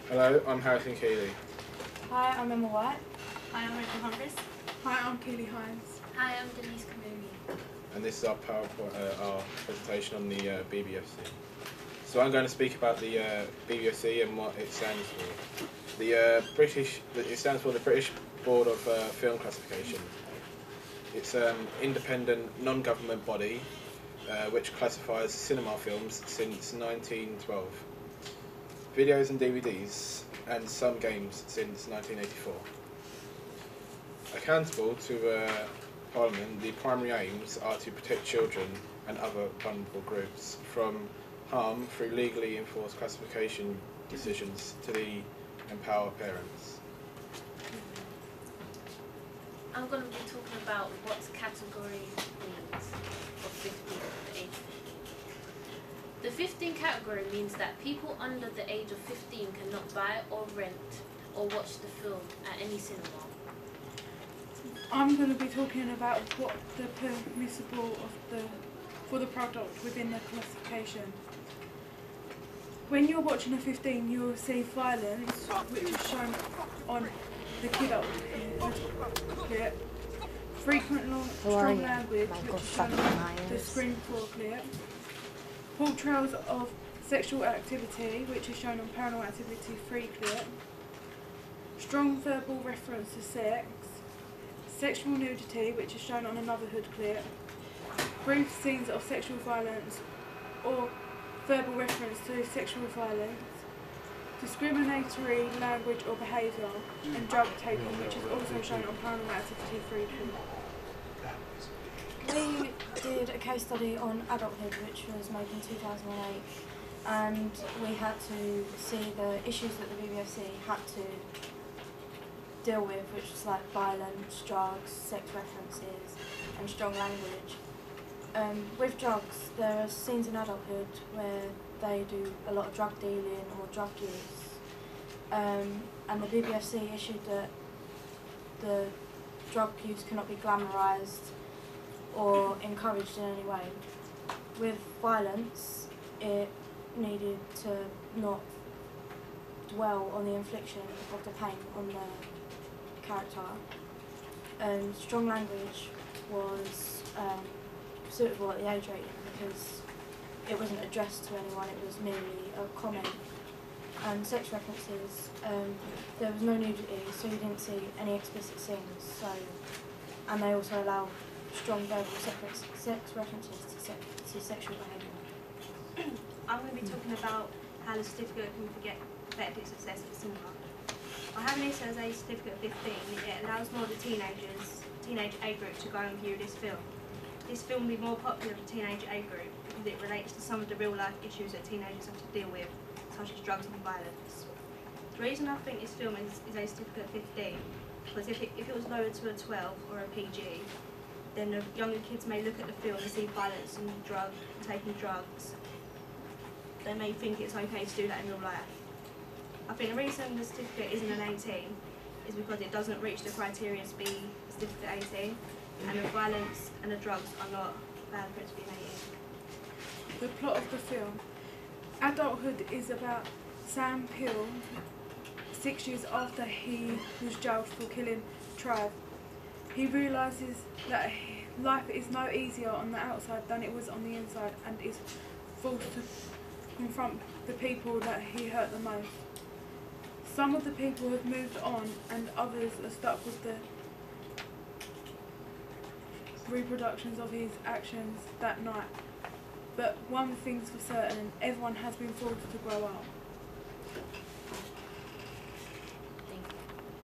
Hello, I'm Harrison Keeley. Hi, I'm Emma White. Hi, I'm Rachel Humphries. Hi, I'm Keeley Hines. Hi, I'm Denise Kamuri. And this is our PowerPoint, our presentation on the BBFC. So I'm going to speak about the BBFC and what it stands for. It stands for the British Board of Film Classification. It's an independent, non-government body which classifies cinema films since 1912, videos and DVDs, and some games since 1984. Accountable to Parliament, the primary aims are to protect children and other vulnerable groups from harm through legally enforced classification decisions to empower parents. I'm going to be talking about what category means for 15 to age 15. The 15 category means that people under the age of 15 cannot buy or rent or watch the film at any cinema. I'm going to be talking about what the permissible for the product within the classification. When you're watching a 15, you'll see violence, which is shown on the kidult clip. Frequent strong language, which is shown on the screen 4 clip. Portrayals of sexual activity, which is shown on Paranormal Activity 3 clip. Strong verbal reference to sex. Sexual nudity, which is shown on another hood clip. Brief scenes of sexual violence or verbal reference to sexual violence. Discriminatory language or behaviour, and drug taking, which is also shown on Paranormal Activity 3 clip. We did a case study on adulthood, which was made in 2008, and we had to see the issues that the BBFC had to deal with, which was like violence, drugs, sex references, and strong language. With drugs, there are scenes in adulthood where they do a lot of drug dealing or drug use, and the BBFC issued that the drug use cannot be glamorised or encouraged in any way. With violence, it needed to not dwell on the infliction of the pain on the character. Strong language was suitable at the age rating because it wasn't addressed to anyone, it was merely a comment. And sex references, there was no nudity, so you didn't see any explicit scenes. And they also allow strong verbal sex references to sexual behaviour. I'm going to be talking about how the certificate can affect its success at cinema. By having this as a certificate of 15, it allows more of the teenage age group to go and view this film. This film will be more popular with the teenage age group because it relates to some of the real life issues that teenagers have to deal with, such as drugs and violence. The reason I think this film is a certificate of 15 was if it was lowered to a 12 or a PG, then the younger kids may look at the film and see violence and taking drugs. They may think it's okay to do that in real life. I think the reason the certificate isn't an 18 is because it doesn't reach the criteria to be a certificate 18, and the violence and the drugs are not bad for it to be an 18. The plot of the film. Adulthood is about Sam Peel, 6 years after he was jailed for killing Trav. He realises that life is no easier on the outside than it was on the inside, and is forced to confront the people that he hurt the most. Some of the people have moved on and others are stuck with the reproductions of his actions that night. But one thing's for certain, everyone has been forced to grow up.